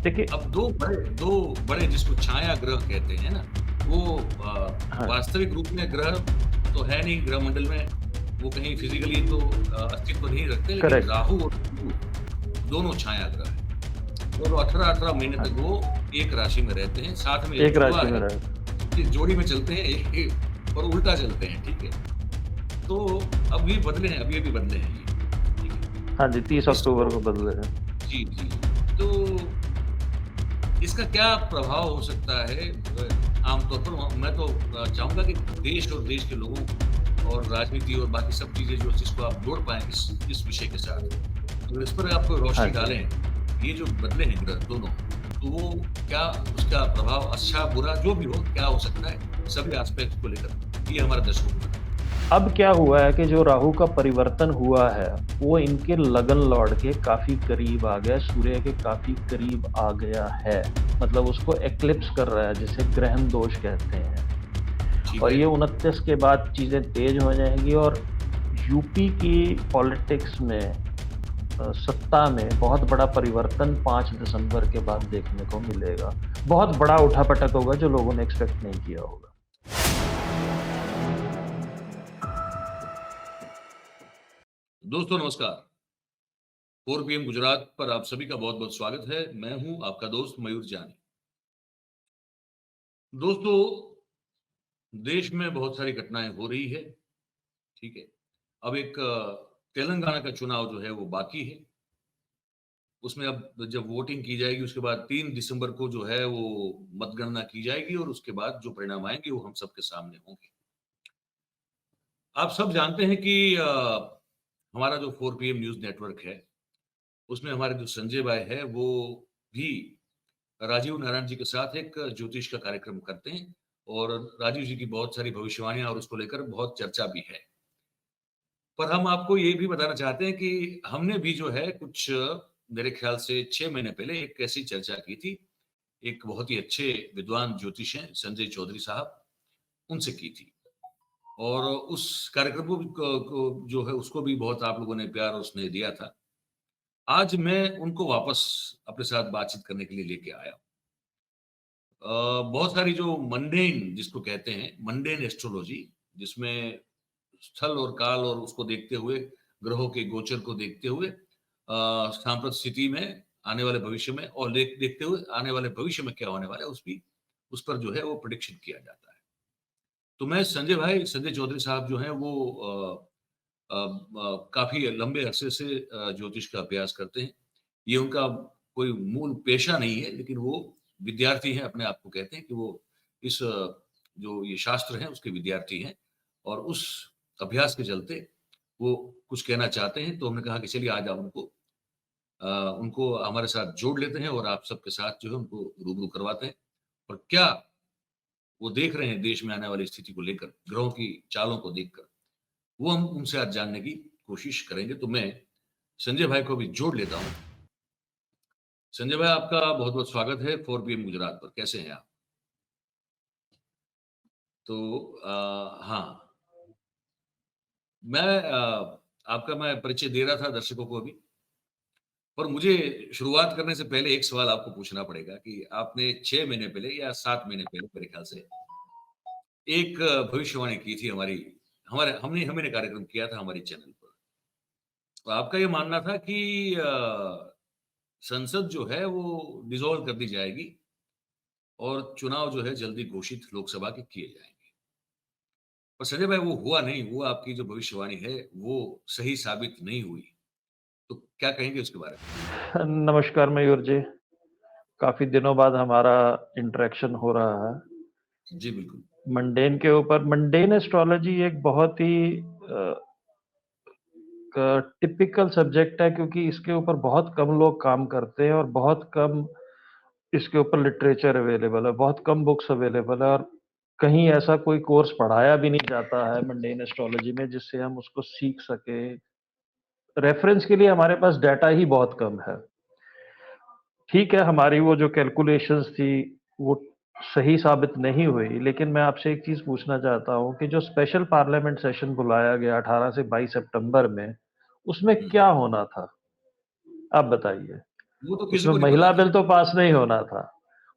देखिए अब दो बड़े जिसको छाया ग्रह कहते हैं ना, वो हाँ, वास्तविक रूप में ग्रह तो है नहीं ग्रह मंडल में, वो कहीं फिजिकली तो अस्तित्व नहीं रखते, लेकिन करेक्ट। राहु और केतु दोनों छाया ग्रह हैं और 18-18 महीने हाँ तक जी, वो एक राशि में रहते हैं। साथ में एक एक जुड़वा राशि में है, रहे। ये जोड़ी में चलते हैं और उल्टा चलते हैं, ठीक है? तो अब भी बदले हैं, अभी अभी बदले हैं ये, ठीक है? हाँ जी, तो 30 अक्टूबर इसको को बदले हैं। जी, जी। तो इसका क्या प्रभाव हो सकता है आमतौर पर मैं तो चाहूँगा कि देश और देश के लोगों और राजनीति और बाकी सब चीज़ें जो जिसको आप जोड़ पाएँ इस विषय के साथ, तो इस पर आप कोई हाँ रोशनी जी। डालें, ये जो बदले हैं ग्रह दोनों, तो वो क्या उसका प्रभाव अच्छा, बुरा जो भी हो, क्या हो सकता है? सभी एस्पेक्ट्स को लेकर, ये हमारे दर्शकों को बताएँ। अब क्या हुआ है कि जो राहु का परिवर्तन हुआ है, वो इनके लगन लौट के काफ़ी करीब आ गया, सूर्य के काफ़ी करीब आ गया है। मतलब उसको एक्लिप्स कर रहा है, जिसे ग्रहण दोष कहते हैं। ठीक और है? ये 29 के बाद चीज़ें तेज़ हो जाएँगी और यूपी की पॉलिटिक्स में सत्ता में बहुत बड़ा परिवर्तन 5 दिसंबर के बाद देखने को मिलेगा। बहुत बड़ा उठा-पटक होगा जो लोगों ने एक्सपेक्ट नहीं किया होगा। दोस्तों नमस्कार, 4 पीएम गुजरात पर आप सभी का बहुत-बहुत स्वागत है। मैं हूँ आपका दोस्त मयूर जानी। दोस्तों, देश में बहुत सारी घटनाएँ हो रही है, ठीक है? अब एक तेलंगाना का चुनाव जो है वो बाकी है। उसमें अब जब वोटिंग की जाएगी उसके बाद 3 दिसंबर को जो है वो मतगणना की जाएगी और उसके बाद जो परिणाम आएँगे वो हम सबके सामने होंगे। आप सब जानते हैं कि हमारा जो 4 पीएम न्यूज़ नेटवर्क है, उसमें हमारे जो संजय भाई हैं वो भी राजीव नारायण जी के साथ एक ज्योतिष का कार्यक्रम करते हैं और राजीव जी की बहुत सारी भविष्यवाणियाँ और उसको लेकर बहुत चर्चा भी है। पर हम आपको ये भी बताना चाहते हैं कि हमने भी जो है कुछ मेरे ख्याल से 6 महीने पहले एक ऐसी चर्चा की थी। एक बहुत ही अच्छे विद्वान ज्योतिष हैं संजय चौधरी साहब, उनसे की थी। और उस कार्यक्रम को भी को जो है उसको भी बहुत आप लोगों ने प्यार और स्नेह दिया था। आज मैं उनको वापस अपने साथ बातचीत करने के लिए लेके आया हूँ। बहुत सारी जो मंडेन जिसको कहते हैं, मंडेन एस्ट्रोलॉजी जिसमें स्थल और काल और उसको देखते हुए, ग्रहों के गोचर को देखते हुए सांप्रत स्थिति में आने वाले भविष्य में और देखते हुए आने वाले भविष्य में क्या होने वाला है उस पर जो है वो प्रेडिक्शन किया जाता है। तो मैं संजय भाई, संजय चौधरी साहब जो हैं वो काफ़ी लंबे अरसे से ज्योतिष का अभ्यास करते हैं। ये उनका कोई मूल पेशा नहीं है, लेकिन वो विद्यार्थी हैं, अपने आप को कहते हैं कि वो इस जो ये शास्त्र है, उसके विद्यार्थी हैं और उस अभ्यास के चलते वो कुछ कहना चाहते हैं, तो हमने कहा कि चलिए आज आप अ, उनको हमारे साथ जोड़ लेते हैं और आप सबके साथ जो है उनको रूबरू करवाते हैं और क्या वो देख रहे हैं देश में आने वाली स्थिति को लेकर, ग्रहों की चालों को देखकर, वो हम उनसे आज जानने की कोशिश करेंगे। तो मैं संजय भाई को भी जोड़ लेता हूँ। संजय भाई आपका बहुत-बहुत स्वागत है 4 पीएम गुजरात पर, कैसे हैं आप? तो हाँ, आपका मैं परिचय दे रहा था दर्शकों को अभी, पर मुझे शुरुआत करने से पहले एक सवाल आपको पूछना पड़ेगा कि आपने 6 महीने पहले या 7 महीने पहले मेरे ख्याल से एक भविष्यवाणी की थी हमारे हमने कार्यक्रम किया था हमारे चैनल पर। तो आपका ये मानना था कि संसद जो है वो डिसॉल्व कर दी जाएगी और चुनाव जो है जल्दी घोषित लोकसभा के किए जाएँगे। पर संजय भाई वो हुआ नहीं, वो आपकी जो भविष्यवाणी है वो सही साबित नहीं हुई। तो क्या कहेंगे उसके बारे में? नमस्कार मयूर जी, काफ़ी दिनों बाद हमारा इंटरेक्शन हो रहा है। जी, बिल्कुल। मंडेन के ऊपर मंडेन एस्ट्रोलॉजी एक बहुत ही अ, टिपिकल सब्जेक्ट है क्योंकि इसके ऊपर बहुत कम लोग काम करते हैं और बहुत कम इसके ऊपर लिटरेचर अवेलेबल है, बहुत कम बुक्स अवेलेबल है और कहीं ऐसा कोई कोर्स पढ़ाया भी नहीं जाता है मंडेन एस्ट्रोलॉजी में जिससे हम उसको सीख सकें। रेफरेंस के लिए हमारे पास डाटा ही बहुत कम है। ठीक है, हमारी वो जो कैलकुलेशंस थी, वो सही साबित नहीं हुई, लेकिन मैं आपसे एक चीज़ पूछना चाहता हूँ कि जो स्पेशल पार्लियामेंट सेशन बुलाया गया 18 से 22 सितंबर में, उसमें हुँ। क्या होना था? आप बताइए। वो तो किसी उसमें को नहीं पता महिला था। बिल तो पास नहीं होना था।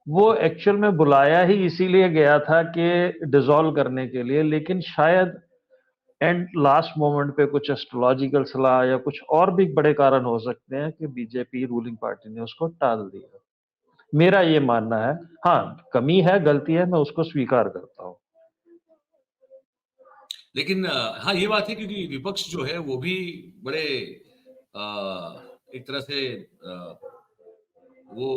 वो एक्चुअल में बुलाया ही इसीलिए गया था कि डिसॉल्व करने के लिए, लेकिन शायद एंड लास्ट मोमेंट पे कुछ एस्ट्रोलॉजिकल सलाह या कुछ और भी बड़े कारण हो सकते हैं कि बीजेपी रूलिंग पार्टी ने उसको टाल दिया। मेरा ये मानना है। हाँ, कमी है, गलती है, मैं उसको स्वीकार करता हूँ। लेकिन हाँ, ये बात है क्योंकि विपक्ष जो है वो भी बड़े एक तरह से वो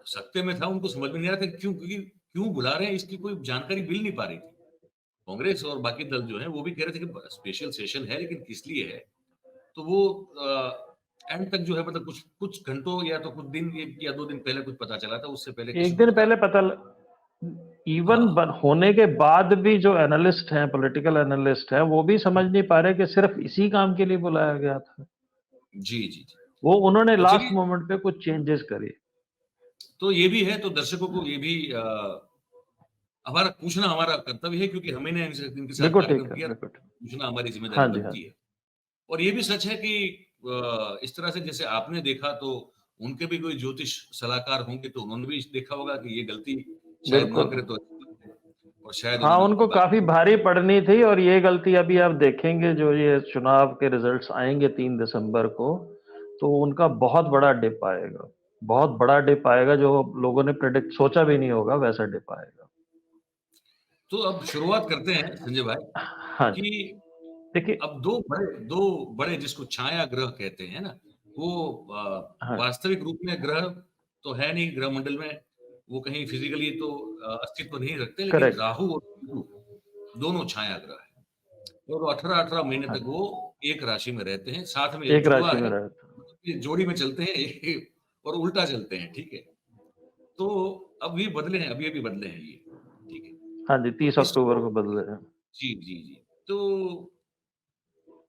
सत्ते में था, उनको समझ में नहीं आ रहा था क्यों बुला रहे हैं, इसकी कोई जानकारी मिल नहीं पा रही थी। कांग्रेस और बाकी दल जो हैं वो भी कह रहे थे कि स्पेशल सेशन है, लेकिन किस लिए है? तो वो एंड तक जो है मतलब कुछ कुछ घंटों या तो कुछ दिन 1 या 2 दिन पहले कुछ पता चला था, उससे पहले किसी एक को दिन पता पहले नहीं। पता इवन हाँ, होने के बाद भी जो एनालिस्ट हैं, पॉलिटिकल एनालिस्ट हैं, वो भी समझ नहीं पा रहे कि सिर्फ इसी काम के लिए बुलाया गया था। जी, जी, जी। वो उन्होंने तो लास्ट चलिए, मोमेंट पे कुछ चेंजेस करे। तो ये भी है, तो दर्शकों को ये भी हमारा पूछना हमारा कर्तव्य है क्योंकि हमही ने इनके साथ बिल्कुल कार्यक्रम ठीक है, किया, बिल्कुल। पूछना हमारी ज़िम्मेदारी हाँ जी, हाँ बनती जी। है। और ये भी सच है कि इस तरह से जैसे आपने देखा तो उनके भी कोई ज्योतिष सलाहकार होंगे तो उन्होंने भी देखा होगा कि ये गलती शायद ना बिल्कुल। करे तो अच्छी बात है, और शायद हाँ, उन्होंने उनकी उनको बात। काफ़ी भारी पड़नी थी और ये गलती अभी आप देखेंगे जो ये चुनाव के रिज़ल्ट्स आएँगे 3 दिसंबर को, तो उनका बहुत बड़ा डिप आएगा। बहुत बड़ा डिप आएगा जो लोगों ने प्रेडिक्ट सोचा भी नहीं होगा वैसा डिप आएगा। तो अब शुरुआत करते हैं संजय भाई हाँ जी। कि देखिए। अब 2 बड़े जिसको छाया ग्रह कहते हैं ना, वो हाँ, वास्तविक रूप में ग्रह तो है नहीं ग्रह मंडल में, वो कहीं फिजिकली तो अस्तित्व नहीं रखते, लेकिन करेक्ट। राहु और केतु दोनों छाया ग्रह हैं। और 18-18 महीने हाँ तक जी, वो एक राशि में रहते हैं, साथ में एक एक जुड़वा राशि में है, रहता है। मतलब ये जोड़ी में चलते हैं और उल्टा चलते हैं, ठीक है? तो अब ये बदले हैं, अभी-अभी बदले हैं ये, ठीक है? हाँ जी, तो 30 अक्टूबर इसको को बदले हैं। जी, जी, जी। तो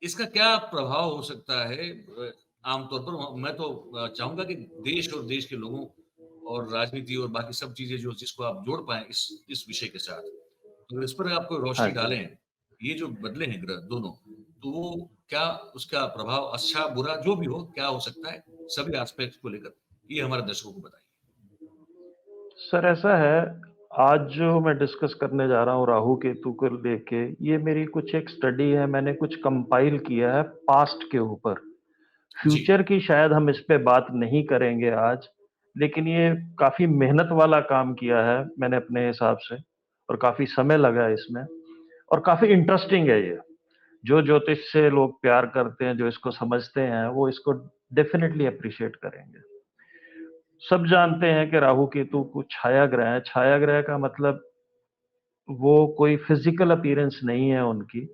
इसका क्या प्रभाव हो सकता है आमतौर पर? मैं तो चाहूँगा कि देश और देश के लोगों और राजनीति और बाकी सब चीज़ें जो जिसको आप जोड़ पाएँ इस विषय के साथ, अगर इस पर आप कोई हाँ रोशनी जी। डालें, ये जो बदले हैं ग्रह दोनों, तो वो क्या उसका प्रभाव अच्छा, बुरा जो भी हो, क्या हो सकता है? सभी एस्पेक्ट्स को लेकर, ये हमारे दर्शकों को बताइए। सर ऐसा है, आज जो मैं डिस्कस करने जा रहा हूँ राहु केतु को लेके, ये मेरी कुछ एक स्टडी है, मैंने कुछ कंपाइल किया है पास्ट के ऊपर। जी, फ्यूचर की शायद हम इस पे बात नहीं करेंगे आज, लेकिन ये काफ़ी मेहनत वाला काम किया है मैंने अपने हिसाब से और काफ़ी समय लगा है इसमें और काफ़ी इंटरेस्टिंग है ये। जो ज्योतिष से लोग प्यार करते हैं, जो इसको समझते हैं, वो इसको डेफ़िनिटली एप्रिशिएट करेंगे। सब जानते हैं कि राहु केतु कुछ छाया ग्रह हैं। छाया ग्रह का मतलब वो कोई फिज़िकल अपीयरेंस नहीं है उनकी।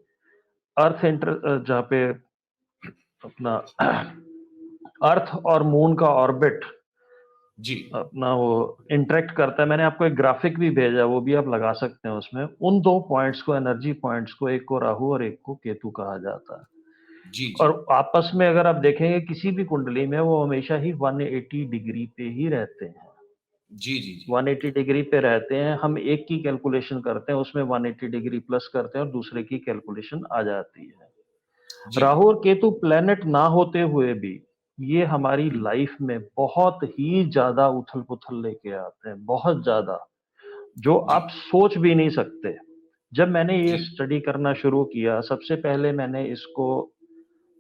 जहाँ पे अपना अर्थ और मून का ऑर्बिट जी, अपना वो इंटरैक्ट करता है। मैंने आपको एक ग्राफ़िक भी भेजा, वो भी आप लगा सकते हैं उसमें। उन 2 पॉइंट्स को, एनर्जी पॉइंट्स को, एक को राहु और एक को केतु कहा जाता है। जी, जी। और आपस में अगर आप देखेंगे किसी भी कुंडली में वो हमेशा ही 180 डिग्री पे ही रहते हैं। जी, जी, जी। 180 डिग्री पे रहते हैं, हम एक की कैलकुलेशन करते हैं, उसमें 180 डिग्री प्लस करते हैं और दूसरे की कैलकुलेशन आ जाती है। जी। राहु और केतु प्लैनेट ना होते हुए भी ये हमारी हुँ, लाइफ में बहुत ही ज़्यादा उथल-पुथल लेके आते हैं, बहुत ज़्यादा, जो जी, आप सोच भी नहीं सकते। जब मैंने ये जी, स्टडी करना शुरू किया, सबसे पहले मैंने इसको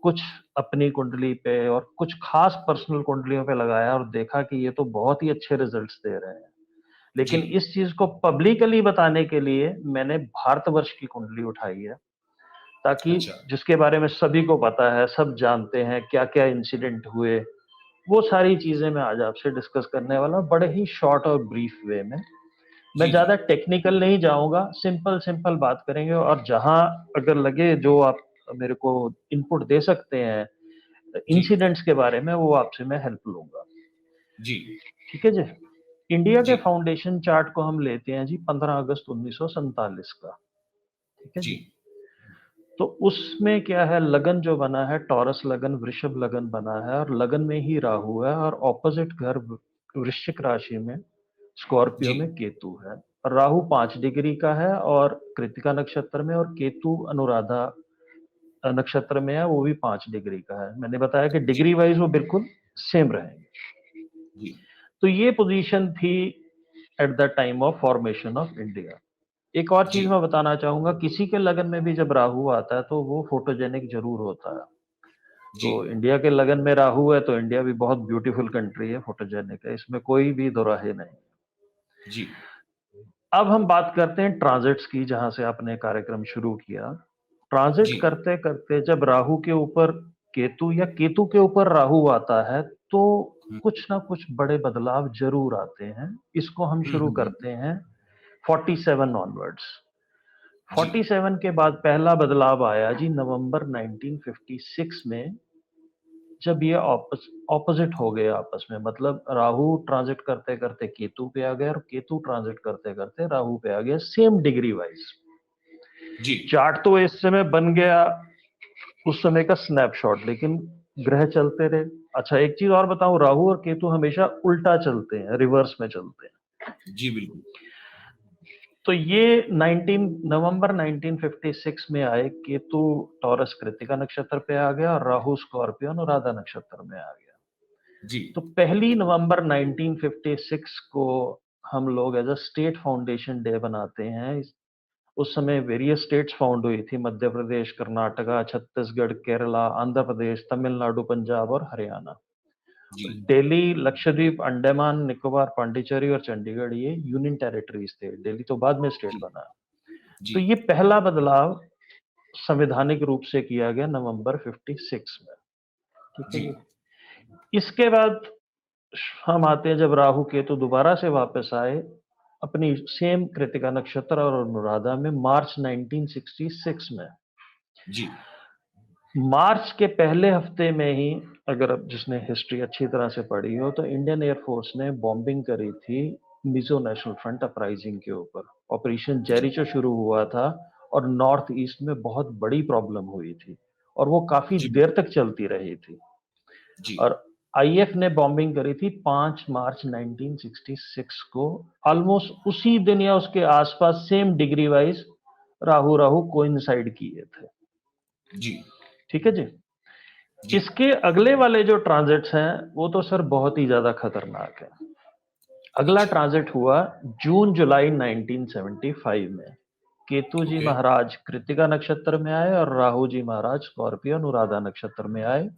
कुछ अपनी कुंडली पे और कुछ खास पर्सनल कुंडलियों पे लगाया और देखा कि ये तो बहुत ही अच्छे रिजल्ट्स दे रहे हैं। जी। लेकिन इस चीज़ को पब्लिकली बताने के लिए मैंने भारतवर्ष की कुंडली उठाई है, ताकि अच्छा। जिसके बारे में सभी को पता है, सब जानते हैं, क्या-क्या इंसिडेंट हुए, वो सारी चीज़ें मैं आज आपसे डिस्कस करने वाला हूँ, बड़े ही शॉर्ट और ब्रीफ वे में। मैं जी, जी। ज़्यादा टेक्निकल नहीं जाऊँगा, सिंपल-सिंपल बात करेंगे और जहाँ अगर लगे जो आप मेरे को इनपुट दे सकते हैं जी, इंसिडेंट्स के बारे में, वो आपसे मैं हेल्प लूँगा। जी, ठीक है जी? इंडिया के जी, फाउंडेशन चार्ट को हम लेते हैं जी 15 अगस्त 1947 का, ठीक है जी, जी? तो उसमें क्या है, लगन जो बना है टॉरस लगन, वृषभ लगन बना है और लगन में ही राहु है और ऑपोजिट घर वृश्चिक राशि में स्कॉर्पियो जी, में केतु है। राहु 5 डिग्री का है और कृत्तिका नक्षत्र में और केतु अनुराधा नक्षत्र में है, वो भी 5 डिग्री का है। मैंने बताया कि जी, डिग्री वाइज़ वो बिल्कुल सेम रहेंगे। जी तो ये पोजीशन थी at the time of formation of India. एक और जी चीज मैं बताना चाहूंगा, किसी के लगन में भी जब राहु आता है तो वो फोटोजेनिक जरूर होता है। जी तो इंडिया के लगन में राहु है तो इंडिया भी बहुत ब्यूटीफुल कंट्री है, फोटोजेनिक है, इसमें कोई भी दो राहे नहीं। जी अब हम बात करते हैं ट्रांजिट्स की, जहां से आपने कार्यक्रम शुरू किया। ट्रांजिट जी करते करते जब राहु के ऊपर केतु या केतु के ऊपर राहु आता है तो हम्म कुछ ना कुछ बड़े बदलाव जरूर आते हैं। इसको हम हम्म शुरू हम्म, हम्म, करते हैं 47 ऑनवर्ड्स। जी 47 के बाद पहला बदलाव आया जी नवंबर 1956 में, जब ये ऑपोजिट हो गए आपस में। मतलब राहु ट्रांजिट करते करते केतु पे आ गया और केतु ट्रांजिट करते करते राहु पे आ गया, सेम डिग्री वाइज। जी चार्ट तो इस समय बन गया उस समय का स्नैपशॉट, लेकिन ग्रह चलते रहे। अच्छा एक चीज और बताऊं, राहु और केतु हमेशा उल्टा चलते हैं, रिवर्स में चलते हैं। जी बिल्कुल तो ये 19 नवंबर 1956 में आए, केतु टॉरस कृत्तिका नक्षत्र पे आ गया और राहु स्कॉर्पियो अनुराधा नक्षत्र में आ गया। जी तो पहली नवंबर 1956 को हम लोग as a state foundation day बनाते हैं। उस समय वेरियस स्टेट्स फाउंड हुई थी, मध्य प्रदेश, कर्नाटका, छत्तीसगढ़, केरला, आंध्र प्रदेश, तमिलनाडु, पंजाब और हरियाणा। जी दिल्ली, लक्षद्वीप, अंडमान निकोबार, पांडिचेरी और चंडीगढ़ ये यूनियन टेरिटरीज थे। दिल्ली तो बाद में स्टेट जी बना। जी तो ये पहला बदलाव संवैधानिक रूप से किया गया नवंबर 56 में। ठीक है जी जी। इसके बाद हम आते हैं जब राहु केतु दोबारा से वापस आए अपनी सेम कृतिका नक्षत्र और अनुराधा में, मार्च 1966 में। जी मार्च के पहले हफ्ते में ही, अगर अब जिसने हिस्ट्री अच्छी तरह से पढ़ी हो, तो इंडियन एयरफोर्स ने बॉम्बिंग करी थी मिजो नेशनल फ्रंट अपराइजिंग के ऊपर। ऑपरेशन जी जेरिचो शुरू हुआ था और नॉर्थ ईस्ट में बहुत बड़ी प्रॉब्लम हुई थी और वो काफी जी देर तक चलती रही थी। जी और आईएफ ने बॉम्बिंग करी थी 5 मार्च 1966 को। ऑलमोस्ट उसी दिन या उसके आसपास same degree wise Rahu Rahu coincide किए थे। जी ठीक है जी। जी इसके अगले वाले जो ट्रांजिट्स हैं वो तो सर बहुत ही ज्यादा खतरनाक है। अगला अच्छा ट्रांजिट हुआ जून जुलाई 1975 में। केतु जी ओके महाराज कृत्तिका नक्षत्र में आए और राहु जी महाराज स्कॉर्पियो अनुराधा नक्षत्र में आए।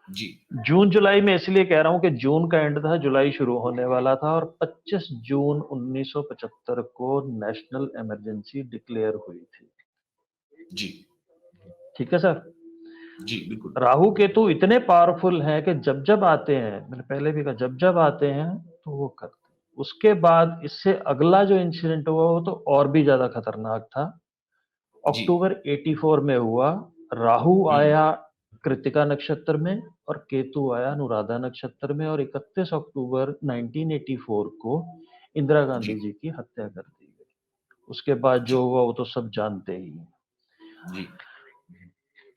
जी जून जुलाई में इसलिए कह रहा हूं कि जून का एंड था, जुलाई शुरू होने वाला था, और 25 जून 1975 को नेशनल इमरजेंसी डिक्लेयर हुई थी। जी ठीक है सर। जी बिल्कुल राहु केतु इतने पावरफुल हैं कि जब जब आते हैं, मैंने पहले भी कहा, जब जब आते हैं तो वो करते हैं। उसके बाद इससे अगला जो इंसिडेंट हुआ वो तो और भी ज्यादा खतरनाक था। जी अक्टूबर 84 में हुआ। राहु हम्म आया कृत्तिका नक्षत्र में और केतु आया अनुराधा नक्षत्र में, और 31 अक्टूबर 1984 को इंदिरा जी गांधी जी की हत्या कर दी गई। उसके बाद जो जी हुआ वो तो सब जानते ही हैं। जी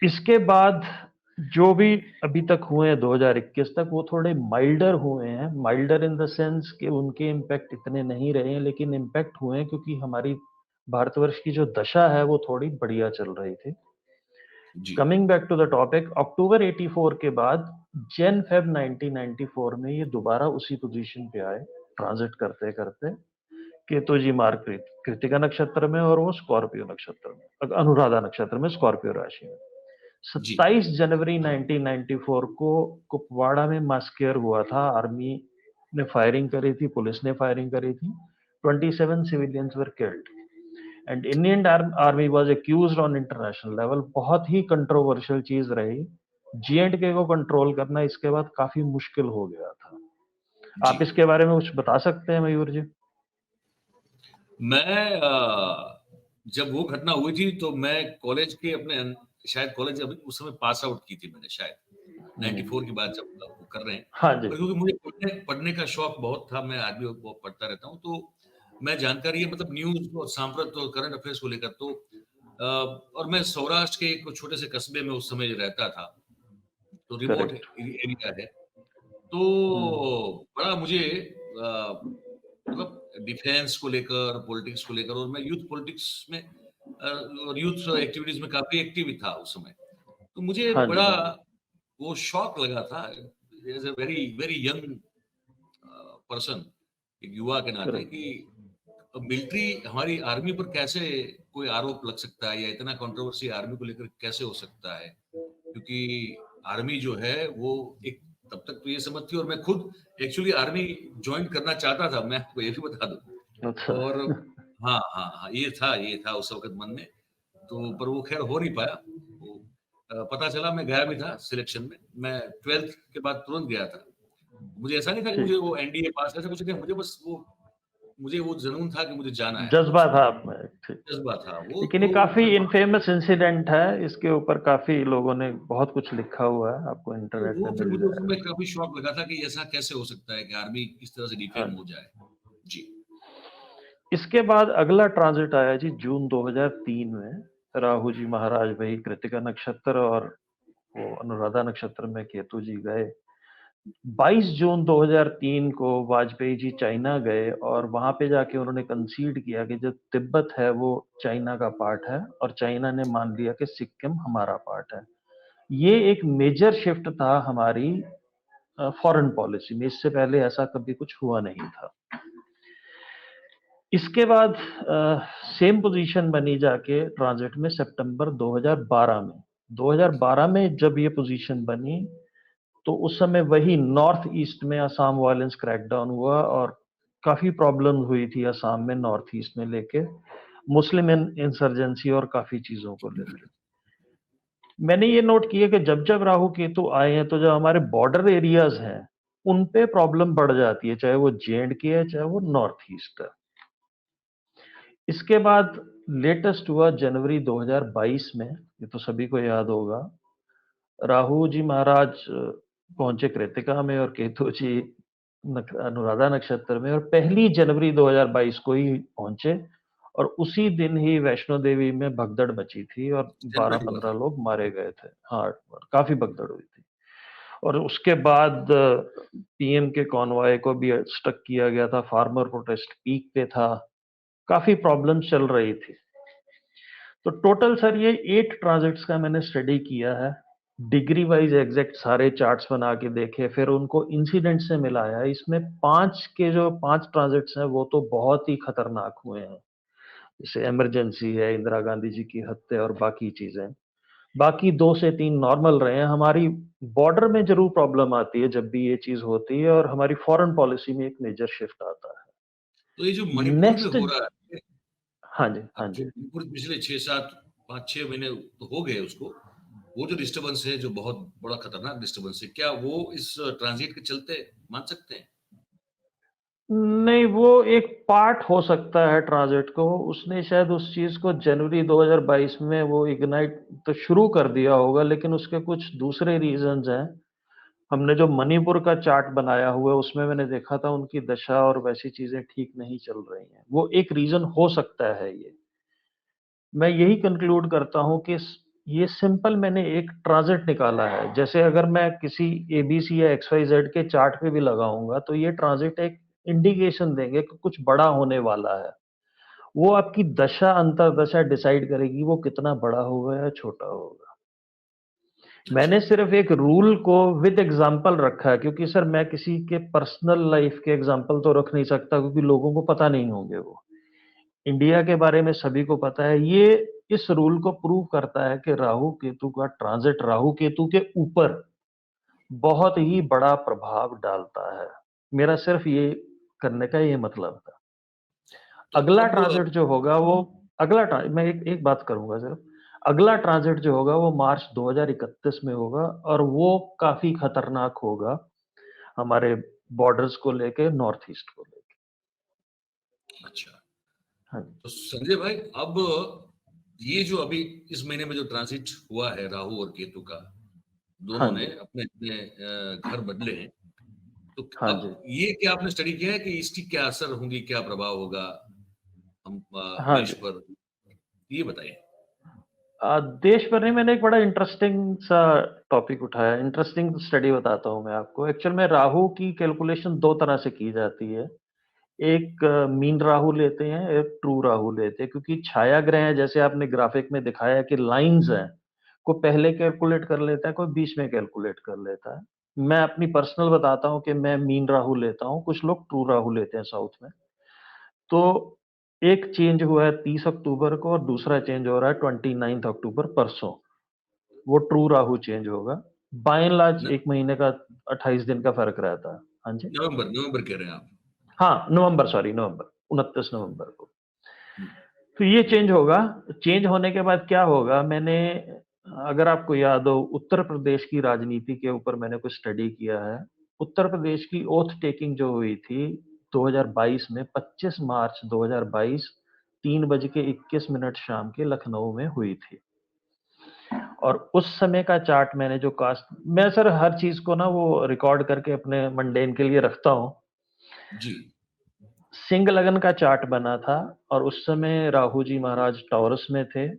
इसके बाद जो भी अभी तक हुए हैं 2021 तक, वो थोड़े माइल्डर हुए हैं। माइल्डर इन द सेंस कि उनके इम्पैक्ट इतने नहीं रहे हैं, लेकिन इम्पैक्ट हुए हैं क्योंकि हमारी भारतवर्ष की जो दशा है वो थोड़ी बढ़िया चल रही थी। जी coming back to the topic, October 84 के बाद जन फेब 1994 में ये दोबारा उसी पोजीशन पे आए, ट्रांजिट करते करते। केतु जी मार्ग कृतिका नक्षत्र में और वो स्कॉर्पियो नक्षत्र में, अनुराधा नक्षत्र में, स्कॉर्पियो राशि में। जी 27 जनवरी 1994 को कुपवाड़ा में मास्केयर हुआ था। आर्मी ने फायरिंग करी थी, पुलिस ने फायरिंग करी थी। 27 civilians were killed and Indian army was accused on international level. बहुत ही कंट्रोवर्शियल चीज रही। J&K को कंट्रोल करना इसके बाद काफी मुश्किल हो गया था। जी आप इसके बारे में कुछ बता सकते हैं मयूर जी? मैं जब वो घटना हुई थी तो मैं कॉलेज के अपने शायद कॉलेज अभी उस समय पास आउट की थी मैंने शायद 94 की बात जब वो कर रहे हैं। हाँ जी। और क्योंकि मुझे पढ़ने पढ़ने का शौक बहुत था, मैं आज भी वो पढ़ता रहता हूँ, तो मैं जानकारी है मतलब न्यूज़ और सांप्रत और करंट अफेयर्स को लेकर तो और मैं सौराष्ट्र के एक छोटे से कस्बे में उस समय रहता था, तो रिमोट करेक्ट। एरिया है। हम्म। तो बड़ा मुझे मतलब डिफेंस को लेकर, पॉलिटिक्स को लेकर, और मैं यूथ पॉलिटिक्स में और यूथ एक्टिविटीज में काफी एक्टिव था उस समय। तो मुझे हाँ जी, बड़ा हाँ जी। वो शौक लगा था as a very very young person, एक युवा के नाते, करेक्ट। कि मिलिट्री, हमारी आर्मी पर कैसे कोई आरोप लग सकता है, या इतना कंट्रोवर्सी आर्मी को लेकर कैसे हो सकता है? क्योंकि आर्मी जो है वो एक, तब तक तो ये समझ थी, और मैं खुद एक्चुअली आर्मी ज्वाइन करना चाहता था, मैं आपको ये भी बता दूं। अच्छा। और हाँ हाँ हाँ, ये था उस वक्त मन में, तो पर वो खैर हो नहीं पाया। वो पता चला, मैं गया भी था सिलेक्शन में, मैं 12th के बाद तुरंत गया था। मुझे ऐसा नहीं था कि मुझे ठीक। वो एनडीए पास, ऐसा कुछ नहीं, मुझे वो जुनून था कि मुझे जाना है जज्बा फौज में। था आप में। ठीक। जज्बा था वो, लेकिन ये तो काफी फिर इनफेमस इंसिडेंट है, इसके ऊपर काफी लोगों ने बहुत कुछ लिखा हुआ है, आपको तो इंटरनेट पे वो फिर मिल मुझे उस जाएगा। समय काफ़ी शॉक लगा था कि ऐसा कैसे हो सकता है कि आर्मी इस तरह से हाँ डिफेम हो जी। जाए। जी। इसके बाद अगला ट्रांजिट आया जी जून 2003 में। राहु जी महाराज भाई कृतिका नक्षत्र और वो अनुराधा नक्षत्र में केतु जी गए। 22 जून 2003 को वाजपेयी जी चाइना गए और वहां पे जाके उन्होंने कंसीड किया कि जो तिब्बत है वो चाइना का पार्ट है, और चाइना ने मान लिया कि सिक्किम हमारा पार्ट है। ये एक मेजर शिफ्ट था हमारी फॉरेन पॉलिसी में, इससे पहले ऐसा कभी कुछ हुआ नहीं था। इसके बाद सेम पोजीशन बनी जाके ट्रांजिट में सितंबर 2012 में। 2012 में जब ये पोजीशन बनी, तो उस समय वही नॉर्थ ईस्ट में असम वायलेंस क्रैकडाउन हुआ और काफी प्रॉब्लम हुई थी असम में नॉर्थ ईस्ट में लेके मुस्लिम इंसर्जेंसी और काफी चीजों को लेकर। मैंने ये नोट किया कि जब जब राहु केतु आए हैं तो जो हमारे बॉर्डर एरियाज हैं उन पे प्रॉब्लम बढ़ जाती है, चाहे वो जे&के है चाहे वो नॉर्थ ईस्ट है। इसके बाद लेटेस्ट हुआ जनवरी 2022 में, ये तो सभी को याद होगा। राहु जी महाराज पहुंचे कृतिका में और केतु जी अनुराधा नक्षत्र में, और 1 जनवरी 2022 को ही पहुंचे। और उसी दिन ही वैष्णो देवी में भगदड़ मची थी और सेलिब्रेट हुआ 12-15 था। लोग मारे गए थे। हाँ, काफी भगदड़ हुई थी। और उसके बाद पीएम के कॉन्वॉय को भी स्टक किया गया था, फार्मर प्रोटेस्ट पीक पे था, काफी प्रॉब्लम चल रही थी। तो टोटल सर ये 8 ट्रांजिट्स का मैंने स्टडी किया है, डिग्री वाइज एग्जैक्ट सारे चार्ट्स बना के देखे, फिर उनको इंसिडेंट से मिलाया। इसमें 5 के जो 5 ट्रांजिट्स हैं वो तो बहुत ही खतरनाक हुए हैं, जैसे इमरजेंसी है, इंदिरा गांधी जी की हत्या और बाकी चीजें। बाकी 2 से 3 नॉर्मल रहे हैं। हमारी बॉर्डर में जरूर प्रॉब्लम आती है जब भी ये चीज होती है, और हमारी फॉरेन पॉलिसी में एक मेजर शिफ्ट आता तो ये जो है। मणिपुर में नेक्स्ट। हो रहा है, हाँ जी, हाँ अब जो जी। मणिपुर पिछले 6-7, 5-6 महीने तो हो गए उसको, वो जो डिस्टर्बेंस है, जो बहुत बड़ा खतरनाक डिस्टर्बेंस है, क्या वो इस ट्रांजिट के चलते मान सकते हैं? नहीं, वो एक पार्ट हो सकता है ट्रांजिट को। उसने शायद उस चीज को जनवरी 2022 में वो इग्नाइट तो शुरू कर दिया होगा, लेकिन उसके कुछ दूसरे रीजंस हैं। हमने जो मणिपुर का चार्ट बनाया हुआ है उसमें मैंने देखा था उनकी दशा और वैसी चीजें ठीक नहीं चल रही हैं, वो एक रीजन हो सकता है ये। मैं यही कंक्लूड करता हूं कि ये सिंपल मैंने एक ट्रांजिट निकाला है। जैसे अगर मैं किसी एबीसी या XYZ के चार्ट पे भी लगाऊंगा तो ये ट्रांजिट एक इंडिकेशन देंगे कि कुछ बड़ा होने वाला है। वो आपकी दशा अंतरदशा डिसाइड करेगी वो कितना बड़ा होगा या छोटा होगा। अच्छा। मैंने सिर्फ एक रूल को विद एग्जांपल रखा है, क्योंकि सर मैं किसी के पर्सनल लाइफ के एग्जांपल तो रख नहीं सकता, क्योंकि लोगों को पता नहीं होंगे वो। इंडिया के बारे में सभी को पता है। ये इस रूल को प्रूव करता है कि राहु केतु का ट्रांजिट राहु केतु के ऊपर बहुत ही बड़ा प्रभाव डालता है। मेरा सिर्फ ये करने का ये मतलब था। तो अगला अब ट्रांजिट जो होगा वो मैं एक बात करूंगा सिर्फ। अगला ट्रांजिट जो होगा वो मार्च 2031 में होगा, और वो काफी खतरनाक होगा हमारे बॉर्डर्स को लेके, नॉर्थ ईस्ट को लेके। अच्छा, हाँ जी। तो संजय भाई, अब ये जो अभी इस महीने में जो ट्रांजिट हुआ है राहु और केतु का, हाँ दोनों ने जी। अपने अपने घर बदले हैं, तो हाँ जी। अब ये क्या आपने स्टडी किया है कि इसकी क्या असर होंगी, क्या प्रभाव होगा हम हाँ देश जी। पर, ये बताइए। देश भर में मैंने एक बड़ा इंटरेस्टिंग सा टॉपिक उठाया, इंटरेस्टिंग स्टडी बताता हूँ मैं आपको। एक्चुअल में राहु की कैलकुलेशन 2 तरह से की जाती है। एक मीन राहु लेते हैं, एक ट्रू राहु लेते हैं, क्योंकि छाया ग्रह हैं, जैसे आपने ग्राफिक में दिखाया कि लाइंस हैं, को पहले कैलकुलेट कर लेता है, कोई बीच में कैलकुलेट कर लेता है। मैं अपनी पर्सनल बताता हूँ कि मैं मीन राहु लेता हूँ, कुछ लोग ट्रू राहु लेते हैं साउथ में। तो एक चेंज हुआ है 30 अक्टूबर को और दूसरा चेंज हो रहा है 29 अक्टूबर परसों। वो ट्रू राहु चेंज होगा। बाय एंड लार्ज न 1 महीने का 28 दिन का फ़र्क रहता है। हाँ जी। नवंबर कह रहे हैं आप। हाँ, नवंबर सॉरी नवंबर, 29 नवंबर को। हुँ, तो ये चेंज होगा। चेंज होने के बाद क्या होगा, मैंने अगर आपको याद हो उत्तर प्रदेश की राजनीति के ऊपर मैंने कुछ स्टडी किया है। उत्तर प्रदेश की ओथ टेकिंग जो हुई थी 2022 में 25 मार्च 2022 3 बज के 21 मिनट शाम के लखनऊ में हुई थी। और उस समय का चार्ट मैंने जो कास्ट मैं सर हर चीज़ को ना वो रिकॉर्ड करके अपने मंडेन के लिए रखता हूँ। जी। सिंह लगन का चार्ट बना था और उस समय राहु जी महाराज टॉरस में थे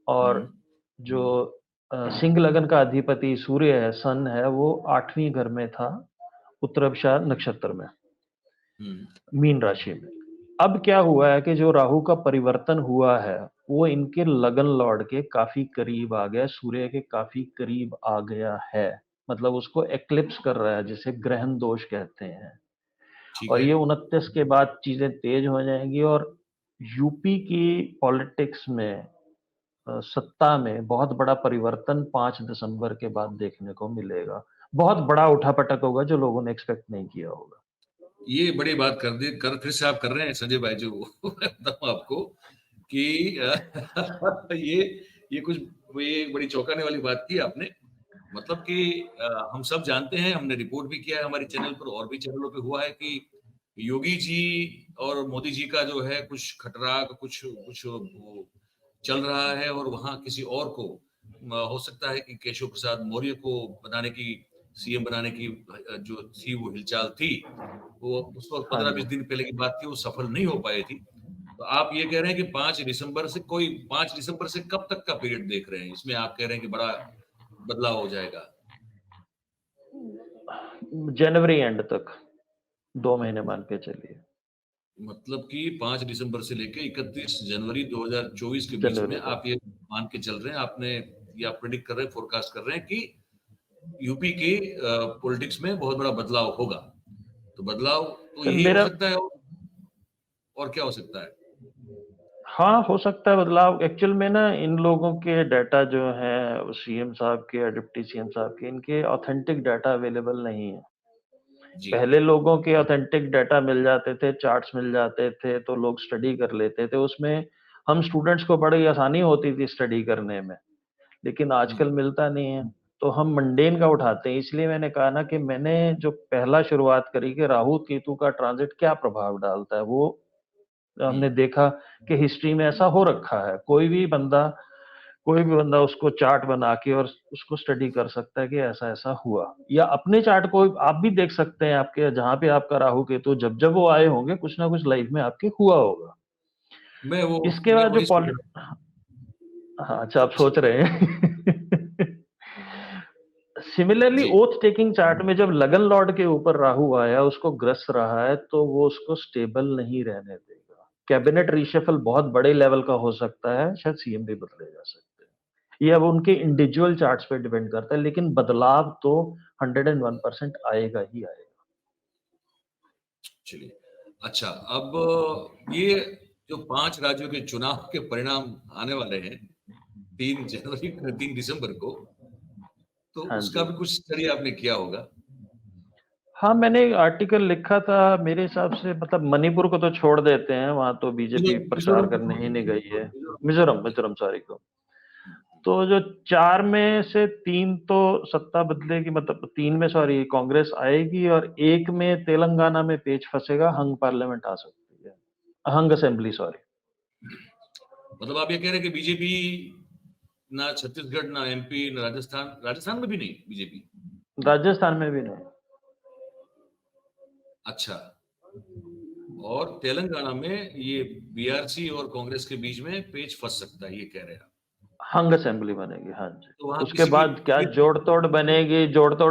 और हुँ, जो सिंह लगन का अधिपति सूर्य है, सन है, वो 8वीं घर में था, उत्तराषाढ़ नक्षत्र में, हुँ, मीन राशि में। अब क्या हुआ है कि जो राहु का परिवर्तन हुआ है, वो इनके लगन लॉर्ड के काफ़ी करीब आ गया, सूर्य के काफ़ी करीब आ गया है। मतलब उसको एक्लिप्स कर रहा है, जिसे ग्रहण दोष कहते हैं। ठीक और है। ये 29 के बाद चीज़ें तेज़ हो जाएँगी और यूपी की पॉलिटिक्स में सत्ता में बहुत बड़ा परिवर्तन 5 दिसंबर के बाद देखने को मिलेगा। बहुत बड़ा उठा-पटक होगा जो लोगों ने एक्सपेक्ट नहीं किया होगा। ये बड़ी बात कर फिर से आप कर रहे हैं संजय भाई जो मैं बताऊँ आपको कि ये ये कुछ ये एक बड़ी चौंकाने वाली बात की आपने। मतलब कि हम सब जानते हैं, हमने रिपोर्ट भी किया है हमारे चैनल पर और भी चैनलों पे हुआ है कि योगी जी और मोदी जी का जो है कुछ खटराक, कुछ कुछ वो चल रहा है और वहाँ किसी और को हो सकता है कि केशव प्रसाद मौर्य को बनाने की सीएम बनाने की जो थी वो हिलचाल थी, वो उस वक़्त हाँ 15-20 जी। दिन पहले की बात थी, वो सफल नहीं हो पाई थी। तो आप ये कह रहे हैं कि 5 दिसंबर से कब तक का पीरियड देख रहे हैं? इसमें आप कह रहे हैं कि बड़ा बदलाव हो जाएगा। जनवरी एंड तक 2 महीने मान के चलिए, मतलब कि 5 दिसंबर से लेके 31 जनवरी 2024 के बीच में जनवरी आप तक। ये मान के चल रहे हैं, आपने या प्रेडिक्ट कर रहे हैं, फोरकास्ट कर रहे हैं कि यूपी के पॉलिटिक्स में बहुत बड़ा बदलाव होगा। तो बदलाव तो सर यही हो मेरा सकता है और क्या हो सकता है? हाँ, हो सकता है बदलाव। एक्चुअल में ना इन लोगों के डाटा जो हैं सीएम साहब के या डिप्टी सीएम साहब के, इनके ऑथेंटिक डाटा अवेलेबल नहीं है। जी। पहले लोगों के ऑथेंटिक डाटा मिल जाते थे, चार्ट्स मिल जाते थे, तो लोग स्टडी कर लेते थे। उसमें हम स्टूडेंट्स को बड़ी आसानी होती थी स्टडी करने में, लेकिन हुँ, आजकल मिलता नहीं है। तो हम मंडेन का उठाते हैं, इसलिए मैंने कहा ना कि मैंने जो पहला शुरुआत करी कि राहु केतु का ट्रांज़िट क्या प्रभाव डालता है, वो हुँ। हमने देखा कि हिस्ट्री में ऐसा हो रखा है। कोई भी बंदा उसको चार्ट बना के और उसको स्टडी कर सकता है कि ऐसा-ऐसा हुआ। या अपने चार्ट को आप भी देख सकते हैं, आपके जहाँ पे आपका राहु केतु जब-जब वो आए होंगे, कुछ ना कुछ लाइफ में आपके हुआ होगा। इसके मैं बाद जो वही सोच पॉलि रहा हाँ, अच्छा आप जी, सोच रहे हैं। सिमिलरली जी। ओथ टेकिंग चार्ट में जब लगन लॉर्ड के ऊपर राहु आया, उसको ग्रस रहा है, तो वो उसको स्टेबल नहीं रहने देगा। कैबिनेट रिशफल बहुत बड़े लेवल का हो सकता है, शायद सीएम भी बदले जा सकते हैं। ये अब उनके इंडिविजुअल चार्ट्स पे डिपेंड करता है, लेकिन बदलाव तो 101% आएगा ही आएगा। चलिए। अच्छा, अब ये जो 5 राज्यों के चुनाव के परिणाम आने वाले हैं 3 दिसंबर को, तो हाँ उसका जी। भी कुछ स्टडी आपने किया होगा। हाँ, मैंने एक आर्टिकल लिखा था, मेरे हिसाब से मतलब मणिपुर को तो छोड़ देते हैं, वहाँ तो बीजेपी प्रचार मिज़ोरम को करने छोड़ ही नहीं दीजिए, गई है। मिज़ोरम मिज़ोरम को मिज़ोरम सॉरी को। हुँ, हुँ। तो जो 4 में से 3 तो सत्ता बदलेगी, मतलब 3 में सॉरी कांग्रेस आएगी और 1 में तेलंगाना में पेच फँसेगा, हंग पार्लियामेंट आ सकती है। हंग असेंबली सॉरी। मतलब आप ये कह रहे हैं कि बीजेपी ना छत्तीसगढ़, ना एमपी, ना राजस्थान राजस्थान में भी नहीं बीजेपी? राजस्थान में भी नहीं। अच्छा, और तेलंगाना में ये बीआरसी और कांग्रेस के बीच में पेच फँस सकता है, ये कह रहे हैं आप। हंग असेंबली बनेगी, हाँ जी। तो वहाँ उसके किसी की बाद क्या जोड़-तोड़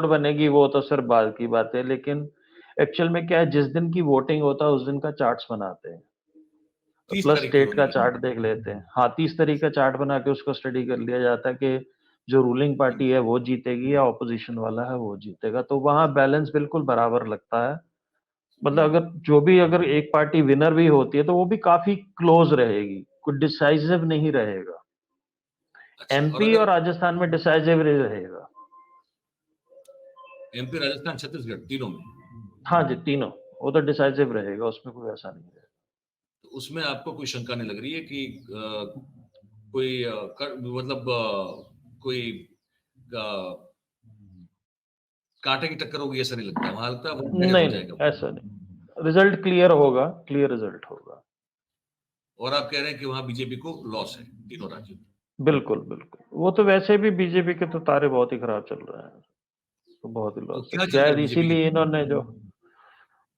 बनेगी वो तो सर बाद की बात है, लेकिन एक्चुअल में क्या है, जिस दिन की वोटिंग होता है उस दिन का चार्ट्स बनाते हैं। 30 प्लस तारीख की स्टेट का होनी है। चार्ट देख लेते हैं। हाँ, 30 तारीख का चार्ट बना के उसको स्टडी कर लिया जाता है कि जो रूलिंग पार्टी है वो जीतेगी या ऑपोजिशन वाला है वो जीतेगा, तो वहाँ बैलेंस बिल्कुल बराबर लगता है। मतलब अगर एक पार्टी विनर भी होती है तो वो भी काफी क्लोज रहेगी, कुछ डिसाइसिव नहीं रहेगा। अच्छा, और एमपी और अगर राजस्थान में डिसाइसिव रहेगा। एमपी, राजस्थान, छत्तीसगढ़ तीनों में, हाँ जी, तीनों, वो तो डिसाइसिव रहेगा, उसमें कोई ऐसा नहीं रहेगा। तो उसमें आपको कोई शंका नहीं लग रही है कि कोई मतलब कोई कांटे की टक्कर होगी, ऐसा नहीं लगता है? वहां लगता है वन साइडेड नहीं हो नहीं, जाएगा। ऐसा नहीं, रिजल्ट क्लियर होगा, क्लियर रिजल्ट होगा। और आप कह रहे हैं कि वहां बीजेपी को लॉस है तीनों राज्यों में। बिल्कुल बिल्कुल, वो तो वैसे भी बीजेपी के तो तारे बहुत ही खराब चल रहे हैं, तो बहुत ही तो लॉस है, क्या चल रहा शायद है बीजेपी इसीलिए की? इन्होंने जो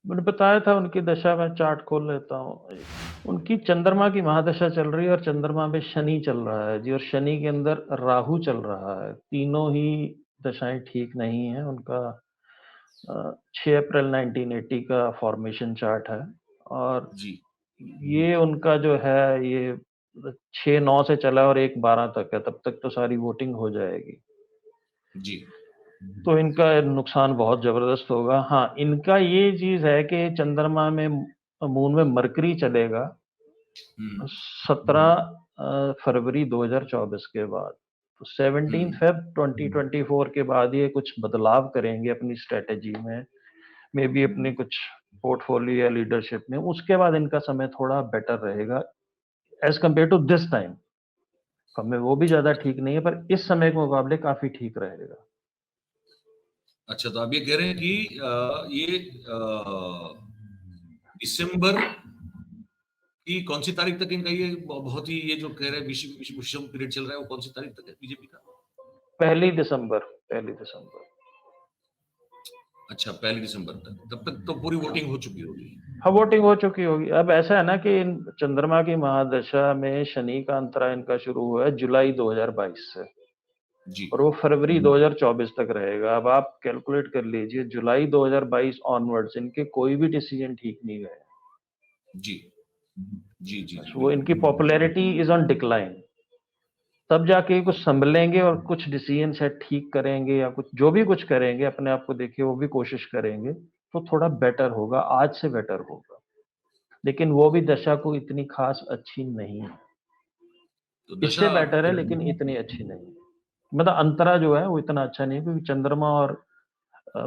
मैंने बताया था उनकी दशा, में चार्ट खोल लेता हूँ। उनकी चंद्रमा की महादशा चल रही है और चंद्रमा में शनि चल रहा है जी, और शनि के अंदर राहु चल रहा है। तीनों ही दशाएं ठीक नहीं है उनका। 6 अप्रैल 1980 का फॉर्मेशन चार्ट है, और जी ये उनका जो है ये 6-9 से चला और 1-12 तक है, तब तक तो सारी वोटिंग हो जाएगी। जी। तो इनका नुकसान बहुत ज़बरदस्त होगा। हाँ, इनका ये चीज़ है कि चंद्रमा में मून में मरकरी चलेगा हम्म 17 फरवरी 2024 के बाद। तो 17 हम्म फ़ेब 2024 के बाद ये कुछ बदलाव करेंगे अपनी स्ट्रैटेजी में, मे बी अपने कुछ पोर्टफोलियो या लीडरशिप में। उसके बाद इनका समय थोड़ा बेटर रहेगा as compare to this time. समय वो भी ज़्यादा ठीक नहीं है, पर इस समय के मुकाबले काफ़ी ठीक रहेगा। अच्छा, तो आप ये कह रहे हैं कि ये दिसंबर की कौन सी तारीख तक इनका ये बहुत ही, ये जो कह रहे हैं विषम पीरियड चल रहा है, वो कौन सी तारीख तक है बीजेपी का? 1 दिसंबर, 1 दिसंबर। अच्छा, 1 दिसंबर तक, तब तक तो पूरी वोटिंग हो चुकी होगी। हाँ, वोटिंग हो चुकी होगी। अब ऐसा है ना कि चंद्रमा की महादशा में शनि का अंतरा इनका शुरू हुआ है जुलाई 2022 से, जी और वो फरवरी 2024 तक रहेगा। अब आप कैलकुलेट कर लीजिए, जुलाई 2022 ऑनवर्ड्स इनके कोई भी डिसीजन ठीक नहीं गए। जी जी जी बस जी, वो बिल्कुल। इनकी पॉपुलैरिटी इज ऑन डिक्लाइन। तब जाके कुछ संभलेंगे और कुछ डिसीजन शायद ठीक करेंगे, या कुछ जो भी कुछ करेंगे अपने आप को देखिए वो भी कोशिश करेंगे, तो थोड़ा बेटर होगा, आज से बेटर होगा। लेकिन वो भी दशा को इतनी खास अच्छी नहीं है। तो दशा इससे बेटर है तो लेकिन इतनी अच्छी नहीं है। मतलब अंतरा जो है वो इतना अच्छा नहीं है, क्योंकि चंद्रमा और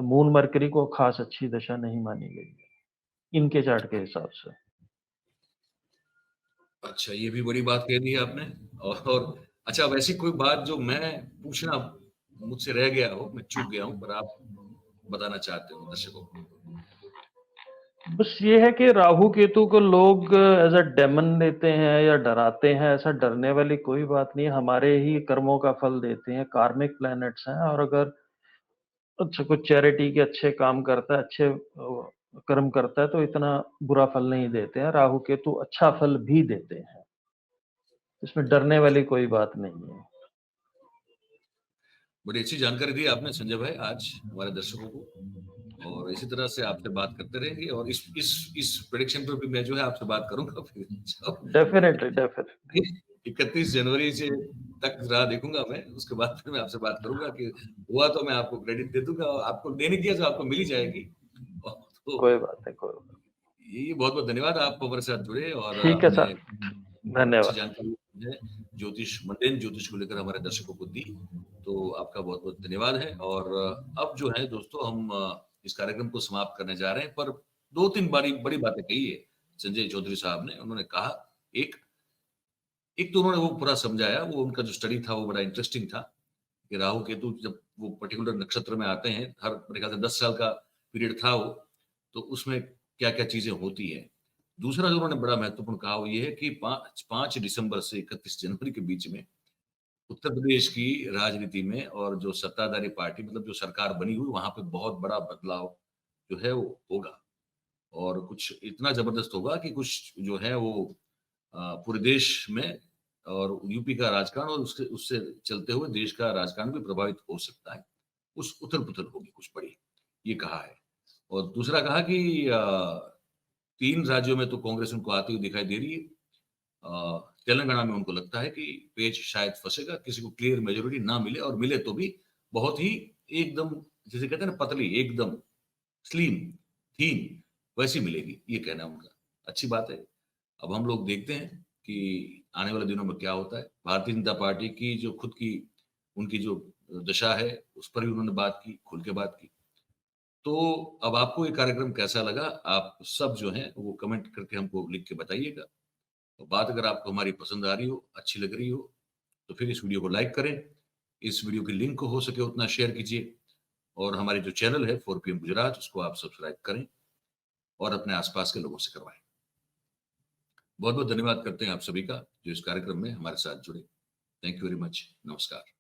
मून मरकरी को खास अच्छी दशा नहीं मानी गई है इनके चार्ट के हिसाब से। अच्छा, ये भी बड़ी बात कह दी है आपने। और अच्छा, वैसी कोई बात जो मैं पूछना मुझसे रह गया हो, मैं चूक गया हूँ, पर आप बताना चाहते हो दर्शकों को? बस ये है कि राहु केतु को लोग एज अ डेमन लेते हैं या डराते हैं, ऐसा डरने वाली कोई बात नहीं है। हमारे ही कर्मों का फल देते हैं, कार्मिक प्लैनेट्स हैं, और अगर अच्छा कुछ चैरिटी के अच्छे काम करता है, अच्छे कर्म करता है, तो इतना बुरा फल नहीं देते हैं। राहु केतु अच्छा फल भी देते हैं, इसमें डरने वाली कोई बात नहीं है। बड़ी अच्छी जानकारी दी आपने संजय भाई आज हमारे दर्शकों को, और इसी तरह से आपसे बात करते रहेंगे, और इस प्रेडिक्शन पर भी मैं जो है आपसे बात करूंगा फिर जब डेफिनेटली डेफिनेटली। 31 जनवरी से तक राह देखूंगा मैं, उसके बाद फिर मैं आपसे बात करूंगा कि हुआ तो मैं आपको क्रेडिट दे दूंगा, और आपको देने दिया तो आपको मिल ही जाएगी। और तो कोई बात नहीं, कोई बात ये बहुत बहुत धन्यवाद, आप हमारे साथ जुड़े और नहीं। ठीक है आपने सर, अच्छी धन्यवाद। जानकारी है ज्योतिष, मंडेन ज्योतिष को लेकर हमारे दर्शकों को दी, तो आपका बहुत बहुत धन्यवाद है। और अब जो है दोस्तों, हम इस कार्यक्रम को समाप्त करने जा रहे हैं, पर दो तीन बड़ी बड़ी बातें कही है संजय चौधरी साहब ने। उन्होंने कहा, एक एक तो उन्होंने वो पूरा समझाया, वो उनका जो स्टडी था वो बड़ा इंटरेस्टिंग था, कि राहु केतु जब वो पर्टिकुलर नक्षत्र में आते हैं, हर मेरे ख्याल से 10 साल का पीरियड था वो, तो उसमें क्या क्या चीजें होती है। दूसरा जो उन्होंने बड़ा महत्वपूर्ण कहा वो ये है कि 5 दिसंबर से 31 जनवरी के बीच में उत्तर प्रदेश की राजनीति में, और जो सत्ताधारी पार्टी, मतलब जो सरकार बनी हुई, वहां पे बहुत बड़ा बदलाव जो है वो होगा, और कुछ इतना जबरदस्त होगा कि कुछ जो है वो पूरे देश में, और यूपी का राजकारण और उसके उससे चलते हुए देश का राजकारण भी प्रभावित हो सकता है। उस उथल-पुथल होगी कुछ बड़ी, ये कहा है। और दूसरा कहा कि 3 राज्यों में तो कांग्रेस उनको आती हुई दिखाई दे रही है। तेलंगाना में उनको लगता है कि पेच शायद फंसेगा, किसी को क्लियर मेजॉरिटी ना मिले, और मिले तो भी बहुत ही एकदम, जिसे कहते हैं ना पतली, एकदम स्लिम, थीन, वैसी मिलेगी, ये कहना है उनका। अच्छी बात है। अब हम लोग देखते हैं कि आने वाले दिनों में क्या होता है। भारतीय जनता पार्टी की जो खुद की उनकी जो दशा है, उस पर भी उन्होंने बात की, खुल के बात की। तो अब आपको ये कार्यक्रम कैसा लगा? आप सब जो हैं वो कमेंट करके हमको लिख के बताइएगा। तो बात अगर आपको हमारी पसंद आ रही हो, अच्छी लग रही हो, तो फिर इस वीडियो को लाइक करें। इस वीडियो की लिंक को हो सके उतना शेयर कीजिए, और हमारी जो चैनल है 4 पीएम गुजरात, उसको आप सब्सक्राइब करें और अपने आसपास के लोगों से करवाएं। बहुत बहुत धन्यवाद करते हैं आप सभी का, जो इस कार्यक्रम में हमारे साथ जुड़े। Thank you very much. नमस्कार।